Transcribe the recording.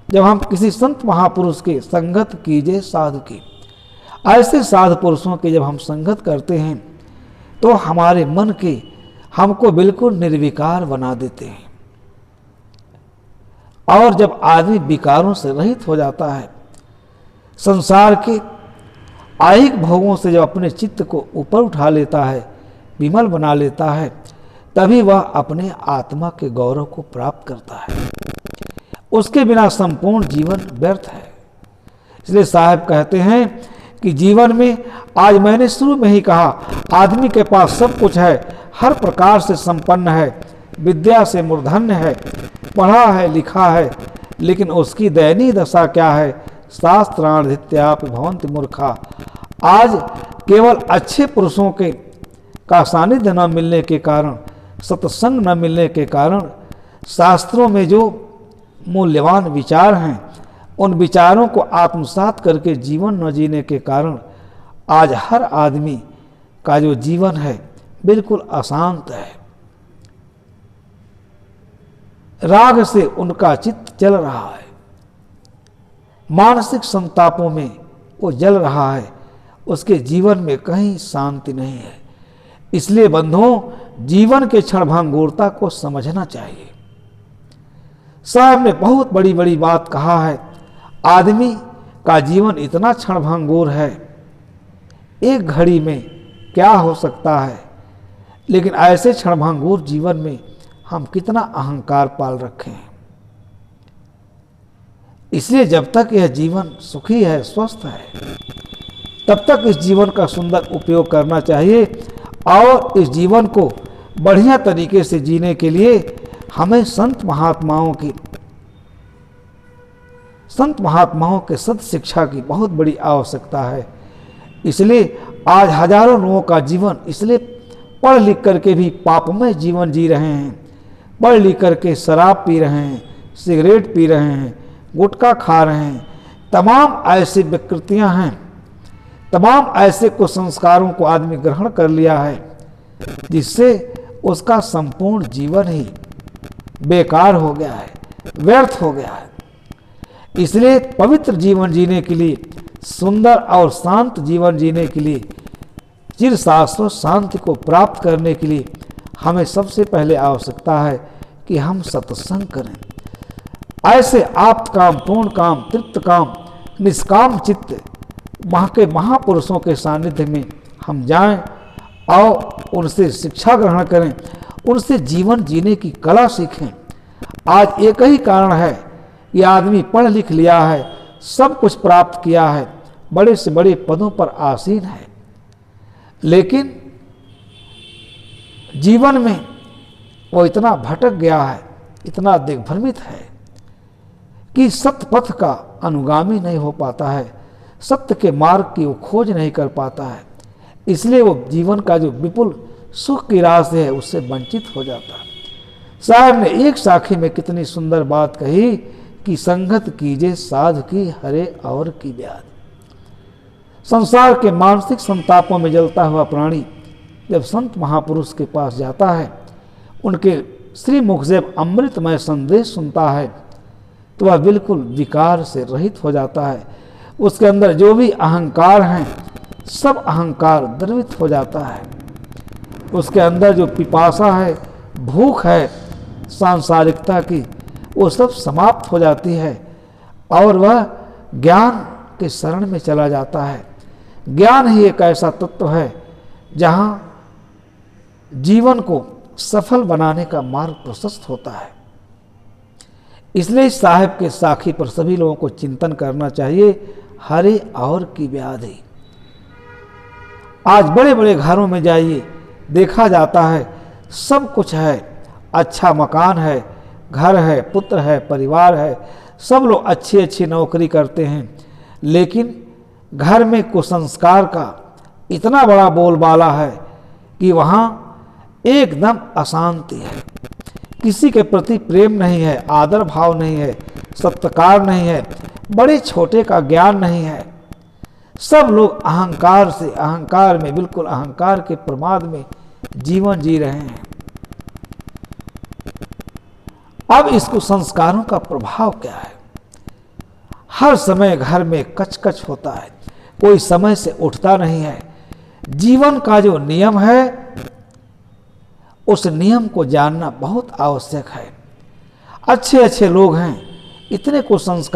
जब हम किसी संत महापुरुष के संगत कीजिए साधु की, ऐसे साधु पुरुषों की जब हम संगत करते हैं तो हमारे मन के हमको बिल्कुल निर्विकार बना देते हैं। और जब आदमी विकारों से रहित हो जाता है, संसार के आयिक भोगों से जब अपने चित्त को ऊपर उठा लेता है, विमल बना लेता है, तभी वह अपने आत्मा के गौरव को प्राप्त करता है। उसके बिना संपूर्ण जीवन व्यर्थ है। इसलिए साहब कहते हैं कि जीवन में, आज मैंने शुरू में ही कहा, आदमी के पास सब कुछ है, हर प्रकार से संपन्न है, विद्या से मूर्धन्य है, पढ़ा है, लिखा है, लेकिन उसकी दयनीय दशा क्या है? शास्त्राधित्यापि भवन्ति मूर्खा। आज केवल अच्छे पुरुषों के का सानिध्य न मिलने के कारण, सत्संग न मिलने के कारण, शास्त्रों में जो मूल्यवान विचार हैं उन विचारों को आत्मसात करके जीवन न जीने के कारण आज हर आदमी का जो जीवन है बिल्कुल अशांत है। राग से उनका चित्त जल रहा है, मानसिक संतापों में वो जल रहा है, उसके जीवन में कहीं शांति नहीं है। इसलिए बंधुओं, जीवन के क्षणभंगुरता को समझना चाहिए। साहब ने बहुत बड़ी बड़ी बात कहा है। आदमी का जीवन इतना क्षणभंगुर है, एक घड़ी में क्या हो सकता है, लेकिन ऐसे क्षणभंगुर जीवन में हम कितना अहंकार पाल रखे हैं। इसलिए जब तक यह जीवन सुखी है, स्वस्थ है, तब तक इस जीवन का सुंदर उपयोग करना चाहिए। और इस जीवन को बढ़िया तरीके से जीने के लिए हमें संत महात्माओं के सत शिक्षा की बहुत बड़ी आवश्यकता है। इसलिए आज हजारों लोगों का जीवन, इसलिए पढ़ लिख करके भी पापमय जीवन जी रहे हैं, पढ़ लिख करके शराब पी रहे हैं, सिगरेट पी रहे हैं, गुटखा खा रहे हैं। तमाम ऐसी विकृतियां हैं, तमाम ऐसे कुसंस्कारों को आदमी ग्रहण कर लिया है, जिससे उसका संपूर्ण जीवन ही बेकार हो गया है, व्यर्थ हो गया है। इसलिए पवित्र जीवन जीने के लिए, सुंदर और शांत जीवन जीने के लिए, चिर शाश्वत शांति को प्राप्त करने के लिए हमें सबसे पहले आवश्यकता है कि हम सत्संग करें। ऐसे आप्त काम, पूर्ण काम, तृप्त काम, निष्काम चित्त वहाँ के महापुरुषों के सानिध्य में हम जाएं और उनसे शिक्षा ग्रहण करें, उनसे जीवन जीने की कला सीखें। आज एक ही कारण है कि आदमी पढ़ लिख लिया है, सब कुछ प्राप्त किया है, बड़े से बड़े पदों पर आसीन है, लेकिन जीवन में वो इतना भटक गया है, इतना दिग्भ्रमित है कि सत्य पथ का अनुगामी नहीं हो पाता है, सत्य के मार्ग की वो खोज नहीं कर पाता है। इसलिए वो जीवन का जो विपुल सुख की राशि है उससे वंचित हो जाता है। साहब ने एक साखी में कितनी सुंदर बात कही कि संगत कीजिए साधु की, हरे और की व्याध। संसार के मानसिक संतापों में जलता हुआ प्राणी जब संत महापुरुष के पास जाता है, उनके श्री मुख से अमृतमय संदेश सुनता है, तो वह बिल्कुल विकार से रहित हो जाता है। उसके अंदर जो भी अहंकार हैं, सब अहंकार द्रवित हो जाता है। उसके अंदर जो पिपासा है, भूख है सांसारिकता की, वो सब समाप्त हो जाती है और वह ज्ञान के शरण में चला जाता है। ज्ञान ही एक ऐसा तत्व है जहाँ जीवन को सफल बनाने का मार्ग प्रशस्त होता है। इसलिए साहिब के साखी पर सभी लोगों को चिंतन करना चाहिए, हरे और की व्याधि। आज बड़े बड़े घरों में जाइए, देखा जाता है सब कुछ है, अच्छा मकान है, घर है, पुत्र है, परिवार है, सब लोग अच्छी अच्छी नौकरी करते हैं, लेकिन घर में कुसंस्कार का इतना बड़ा बोलबाला है कि वहाँ एकदम अशांति है, किसी के प्रति प्रेम नहीं है, आदर भाव नहीं है, सत्कार नहीं है, बड़े छोटे का ज्ञान नहीं है। सब लोग अहंकार से, अहंकार में, बिल्कुल अहंकार के प्रमाद में जीवन जी रहे हैं। अब इसको संस्कारों का प्रभाव क्या है? हर समय घर में कचकच होता है, कोई समय से उठता नहीं है। जीवन का जो नियम है उस नियम को जानना बहुत आवश्यक है। अच्छे अच्छे लोग हैं, इतने कुसंस्कार